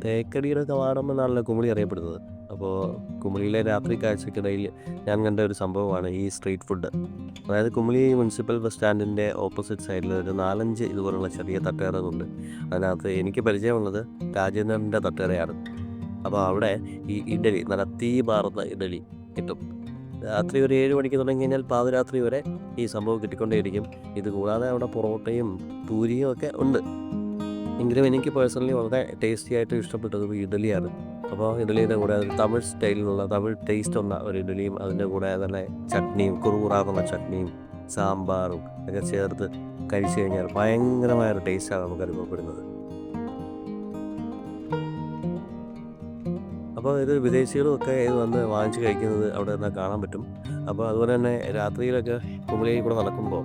തേക്കടിയുടെ കവാടം എന്നാണല്ലോ കുമളി അറിയപ്പെടുന്നത്. അപ്പോൾ കുമളിയിലെ രാത്രി കാഴ്ചക്കിടയിൽ ഞാൻ കണ്ട ഒരു സംഭവമാണ് ഈ സ്ട്രീറ്റ് ഫുഡ്. അതായത് കുമളി മുനിസിപ്പൽ ബസ് സ്റ്റാൻഡിൻ്റെ ഓപ്പോസിറ്റ് സൈഡിൽ ഒരു 4-5 ഇതുപോലുള്ള ചെറിയ തട്ടുകടകളുണ്ട്. അതിനകത്ത് എനിക്ക് പരിചയമുള്ളത് രാജേന്ദ്രൻ്റെ തട്ടുകടയാണ്. അപ്പോൾ അവിടെ ഈ ഇഡലി നല്ല തീ പാറുന്ന ഇഡലി കിട്ടും. രാത്രി ഒരു 7 മണിക്ക് തുടങ്ങി കഴിഞ്ഞാൽ പാതിരാത്രി വരെ ഈ സംഭവം കിട്ടിക്കൊണ്ടേയിരിക്കും. ഇത് കൂടാതെ അവിടെ പൊറോട്ടയും പൂരിയും ഒക്കെ ഉണ്ട്. എങ്കിലും എനിക്ക് പേഴ്സണലി വളരെ ടേസ്റ്റി ആയിട്ട് ഇഷ്ടപ്പെട്ടത് ഇഡലിയാണ്. അപ്പോൾ ഇഡലിയുടെ കൂടെ ഒരു തമിഴ് സ്റ്റൈലിലുള്ള തമിഴ് ടേസ്റ്റുള്ള ഒരു ഇഡലിയും അതിൻ്റെ കൂടെ നല്ല ചട്നിയും കുറുകുറാന്നുള്ള ചട്നിയും സാമ്പാറും ഒക്കെ ചേർത്ത് കഴിച്ചു കഴിഞ്ഞാൽ ഭയങ്കരമായൊരു ടേസ്റ്റാണ് നമുക്ക് അനുഭവപ്പെടുന്നത്. അപ്പോൾ ഇത് വിദേശികളും ഒക്കെ ഇത് വന്ന് വാങ്ങിച്ച് കഴിക്കുന്നത് അവിടെ നിന്ന് കാണാൻ പറ്റും. അപ്പോൾ അതുപോലെ തന്നെ രാത്രിയിലൊക്കെ കുമളിയിൽ കൂടെ നടക്കുമ്പോൾ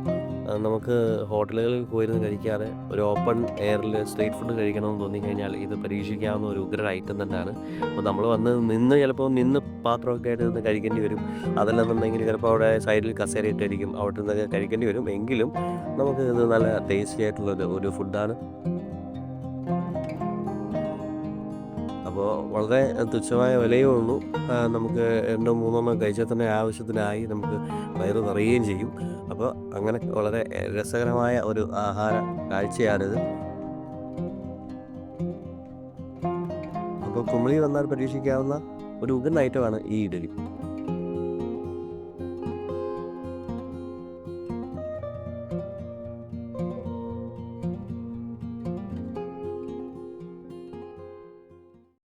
നമുക്ക് ഹോട്ടലുകളിൽ പോയിരുന്ന് കഴിക്കാതെ ഒരു ഓപ്പൺ എയറിൽ സ്ട്രീറ്റ് ഫുഡ് കഴിക്കണമെന്ന് തോന്നിക്കഴിഞ്ഞാൽ ഇത് പരീക്ഷിക്കാവുന്ന ഒരു ഉഗ്രൻ ഐറ്റം തന്നെയാണ്. അപ്പോൾ നമ്മൾ വന്ന് ചിലപ്പോൾ നിന്ന് പാത്രമൊക്കെ ആയിട്ട് നിന്ന് കഴിക്കേണ്ടി വരും. അതല്ലെന്നുണ്ടെങ്കിൽ ചിലപ്പോൾ അവിടെ സൈഡിൽ കസേര ഇട്ടായിരിക്കും അവിടെ നിന്നൊക്കെ കഴിക്കേണ്ടി വരും. എങ്കിലും നമുക്ക് ഇത് നല്ല ടേസ്റ്റി ആയിട്ടുള്ള ഒരു ഫുഡാണ്. അപ്പോൾ വളരെ തുച്ഛമായ വിലയേ ഉള്ളൂ. നമുക്ക് 2-3 കഴിച്ചാൽ തന്നെ ആവശ്യത്തിനായി നമുക്ക് വയറ് നിറയുകയും ചെയ്യും. അപ്പോൾ അങ്ങനെ വളരെ രസകരമായ ഒരു ആഹാര കാഴ്ചയാണിത്. അപ്പോൾ കുമളി വന്നാൽ പരീക്ഷിക്കാവുന്ന ഒരു ഉഗ്രൻ ഐറ്റമാണ് ഈ ഇഡലി.